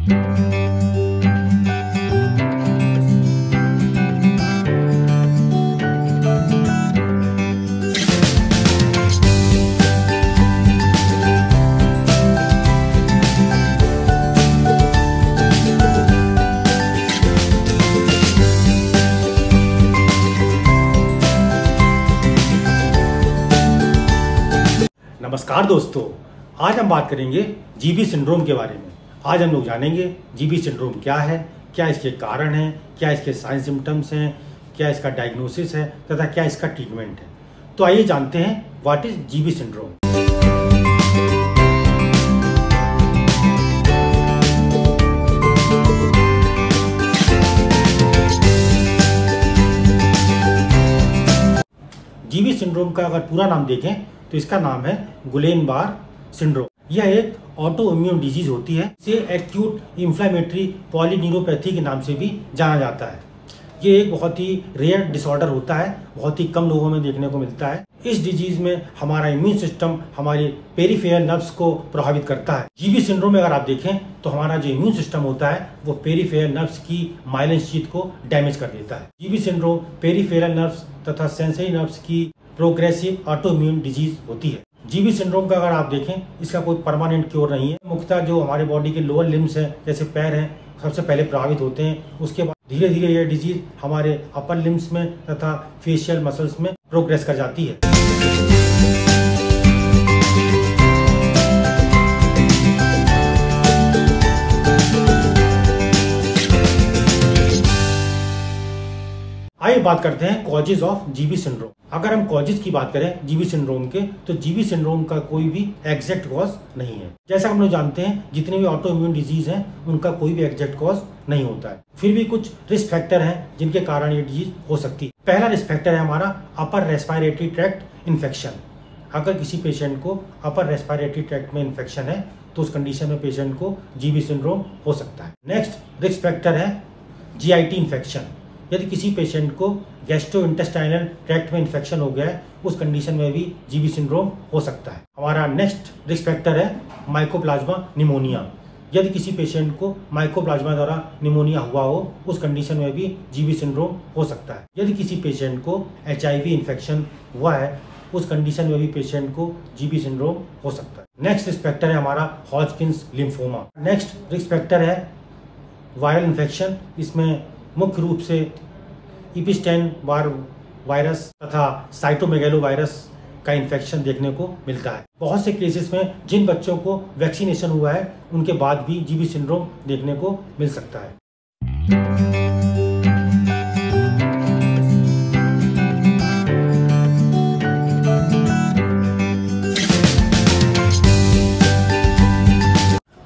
नमस्कार दोस्तों, आज हम बात करेंगे जीबी सिंड्रोम के बारे में। आज हम लोग जानेंगे जीबी सिंड्रोम क्या है, क्या इसके कारण हैं, क्या इसके साइन सिम्टम्स हैं, क्या इसका डायग्नोसिस है तथा क्या इसका ट्रीटमेंट है। तो आइए जानते हैं what is GB syndrome. GB syndrome का अगर पूरा नाम देखें तो इसका नाम है गुलेन-बार सिंड्रोम। यह एक ऑटो इम्यून डिजीज होती है। इसे एक्यूट इन्फ्लेमेटरी पॉलीन्यूरोपैथी के नाम से भी जाना जाता है। ये एक बहुत ही रेयर डिसऑर्डर होता है, बहुत ही कम लोगों में देखने को मिलता है। इस डिजीज में हमारा इम्यून सिस्टम हमारे पेरिफेरल नर्व्स को प्रभावित करता है। जीबी सिंड्रोम में अगर आप देखें तो हमारा जो इम्यून सिस्टम होता है वो पेरिफेरल नर्व्स की माइलिन शीथ को डैमेज कर देता है। जीबी सिंड्रोम पेरिफेरल नर्व्स तथा सेंसरी नर्व्स की प्रोग्रेसिव ऑटो इम्यून डिजीज होती है। जीबी सिंड्रोम का अगर आप देखें इसका कोई परमानेंट क्योर नहीं है। मुख्यतः जो हमारे बॉडी के लोअर लिम्स हैं जैसे पैर हैं सबसे पहले प्रभावित होते हैं। उसके बाद धीरे धीरे यह डिजीज हमारे अपर लिम्स में तथा फेशियल मसल्स में प्रोग्रेस कर जाती है। आइए बात करते हैं कॉजेज ऑफ जीबी सिंड्रोम। अगर हम कॉजेज की बात करें जीबी सिंड्रोम के, तो जीबी सिंड्रोम का कोई भी एग्जैक्ट कॉज नहीं है। जैसा हम लोग जानते हैं जितने भी ऑटो इम्यून डिजीज हैं उनका कोई भी एग्जैक्ट कॉज नहीं होता है। फिर भी कुछ रिस्क फैक्टर हैं जिनके कारण ये डिजीज हो सकती है। पहला रिस्क फैक्टर है हमारा अपर रेस्पिरेटरी ट्रैक्ट इन्फेक्शन। अगर किसी पेशेंट को अपर रेस्पिरेटरी ट्रैक्ट में इन्फेक्शन है तो उस कंडीशन में पेशेंट को जीबी सिंड्रोम हो सकता है। नेक्स्ट रिस्क फैक्टर है जीआईटी इन्फेक्शन। यदि किसी पेशेंट को गैस्ट्रोइंटेस्टाइनल ट्रैक्ट में इन्फेक्शन हो गया है उस कंडीशन में भी जीबी सिंड्रोम हो सकता है। हमारा नेक्स्ट रिस्क फैक्टर है माइकोप्लाज्मा निमोनिया। यदि किसी पेशेंट को माइकोप्लाज्मा द्वारा निमोनिया हुआ हो उस कंडीशन में भी जीबी सिंड्रोम हो सकता है। यदि किसी पेशेंट को एचआईवी इन्फेक्शन हुआ है उस कंडीशन में भी पेशेंट को जीबी सिंड्रोम हो सकता है। नेक्स्ट रिस्क फैक्टर है हमारा हॉजकिंस लिम्फोमा। नेक्स्ट रिस्क फैक्टर है वायरल इन्फेक्शन। इसमें मुख्य रूप से इपिस्टेन बार वायरस तथा साइटोमेगेलो वायरस का इन्फेक्शन देखने को मिलता है। बहुत से केसेस में जिन बच्चों को वैक्सीनेशन हुआ है उनके बाद भी जीबी सिंड्रोम देखने को मिल सकता है।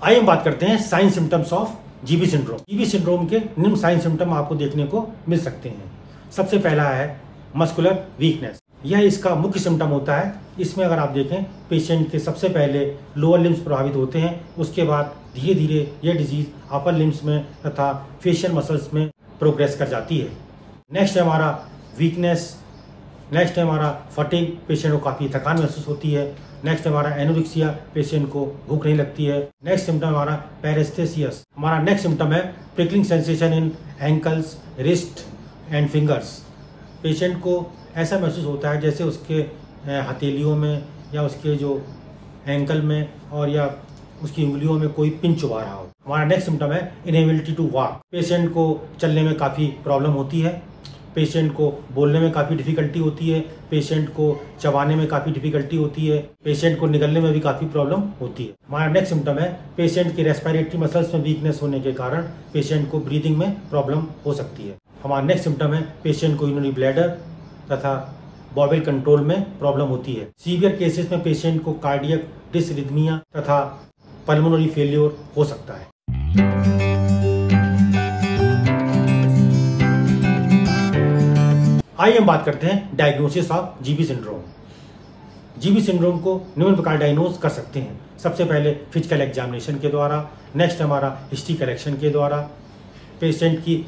आइए हम बात करते हैं sign symptoms of GB syndrome. GB syndrome के निम्न साइन सिम्टम आपको देखने को मिल सकते हैं। सबसे पहला है मस्कुलर वीकनेस। यह इसका मुख्य सिम्टम होता है। इसमें अगर आप देखें पेशेंट के सबसे पहले लोअर लिम्स प्रभावित होते हैं, उसके बाद धीरे धीरे यह डिजीज अपर लिम्स में तथा फेशियल मसल्स में प्रोग्रेस कर जाती है। नेक्स्ट है हमारा वीकनेस। नेक्स्ट है हमारा फटीग, पेशेंट को काफ़ी थकान महसूस होती है। नेक्स्ट हमारा एनोरेक्सिया, पेशेंट को भूख नहीं लगती है। नेक्स्ट सिम्टम हमारा पैरेस्थेसियस। हमारा नेक्स्ट सिम्टम है prickling sensation in ankles, wrist and fingers. Patient को ऐसा महसूस होता है जैसे उसके हथेलियों में या उसके जो एंकल में और या उसकी उंगलियों में कोई पिन चुभा रहा हो। हमारा नेक्स्ट सिम्टम है इनएबिलिटी टू वॉक। पेशेंट को चलने में काफ़ी प्रॉब्लम होती है। पेशेंट को बोलने में काफ़ी डिफिकल्टी होती है। पेशेंट को चबाने में काफ़ी डिफिकल्टी होती है। पेशेंट को निगलने में भी काफ़ी प्रॉब्लम होती है। हमारा नेक्स्ट सिम्टम है पेशेंट की रेस्पिरेटरी मसल्स में वीकनेस होने के कारण पेशेंट को ब्रीदिंग में प्रॉब्लम हो सकती है। हमारा नेक्स्ट सिम्टम है पेशेंट को यूरिनरी ब्लैडर तथा बॉवेल कंट्रोल में प्रॉब्लम होती है। सीवियर केसेस में पेशेंट को कार्डियक डिसरिथमिया तथा पल्मोनरी फेलियर हो सकता है। आइए हम बात करते हैं diagnosis of GB syndrome. GB syndrome को निम्न प्रकार डायग्नोज कर सकते हैं। सबसे पहले फिजिकल एग्जामिनेशन के द्वारा, नेक्स्ट हमारा हिस्ट्री कलेक्शन के द्वारा, पेशेंट की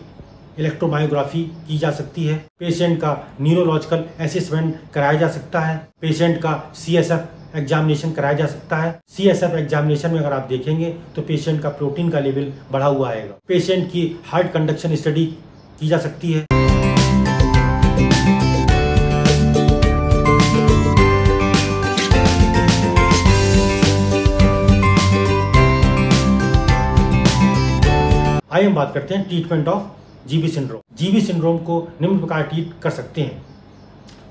इलेक्ट्रोमायोग्राफी की जा सकती है, पेशेंट का न्यूरोलॉजिकल असेसमेंट कराया जा सकता है, पेशेंट का CSF एग्जामिनेशन कराया जा सकता है। CSF एग्जामिनेशन में अगर आप देखेंगे तो पेशेंट का प्रोटीन का लेवल बढ़ा हुआ आएगा। पेशेंट की हार्ट कंडक्शन स्टडी की जा सकती है। आइए हम बात करते हैं treatment of GB syndrome. GB syndrome को निम्न प्रकार ट्रीट कर सकते हैं।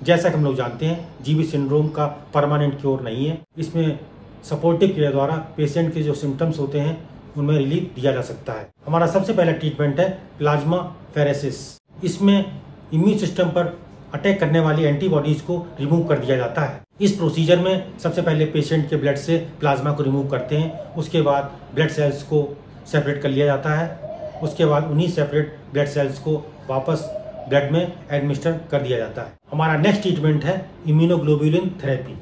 जैसा कि हम लोग जानते हैं, जीबी सिंड्रोम का परमानेंट क्योर नहीं है। इसमें सपोर्टिव केयर द्वारा पेशेंट के जो सिम्टम्स होते हैं उनमें रिलीफ दिया जा सकता है। हमारा सबसे पहला ट्रीटमेंट है प्लाज्मा फेरेसिस। इसमें इम्यून सिस्टम पर अटैक करने वाली एंटीबॉडीज को रिमूव कर दिया जाता है। इस प्रोसीजर में सबसे पहले पेशेंट के ब्लड से प्लाज्मा को रिमूव करते हैं। उसके बाद ब्लड सेल्स को सेपरेट कर लिया जाता है। उसके बाद उन्हीं सेपरेट ब्लड सेल्स को वापस ब्लड में एडमिनिस्टर कर दिया जाता है। हमारा नेक्स्ट ट्रीटमेंट है इम्यूनोग्लोबुलिन थेरेपी।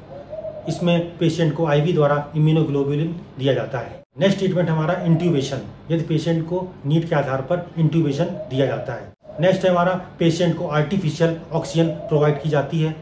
इसमें पेशेंट को IV द्वारा इम्यूनोग्लोबुलिन दिया जाता है। नेक्स्ट ट्रीटमेंट हमारा इंट्यूबेशन, यदि पेशेंट को नीड के आधार पर इंट्यूबेशन दिया जाता है। नेक्स्ट है हमारा पेशेंट को आर्टिफिशियल ऑक्सीजन प्रोवाइड की जाती है।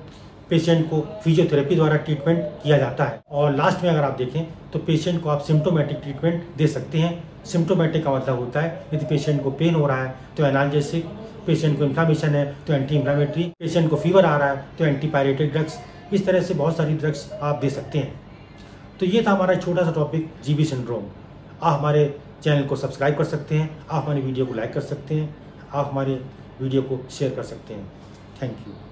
पेशेंट को फिजियोथेरेपी द्वारा ट्रीटमेंट किया जाता है। और लास्ट में अगर आप देखें तो पेशेंट को आप सिम्टोमेटिक ट्रीटमेंट दे सकते हैं। सिम्टोमेटिक का मतलब होता है यदि पेशेंट को पेन हो रहा है तो एनाल्जेसिक, पेशेंट को इन्फ्लामेशन है तो एंटी इन्फ्लामेटरी, पेशेंट को फीवर आ रहा है तो एंटीपायरेटिक ड्रग्स। इस तरह से बहुत सारी ड्रग्स आप दे सकते हैं। तो ये था हमारा छोटा सा टॉपिक जीबी सिंड्रोम। आप हमारे चैनल को सब्सक्राइब कर सकते हैं, आप हमारी वीडियो को लाइक कर सकते हैं, आप हमारे वीडियो को शेयर कर सकते हैं। Thank you.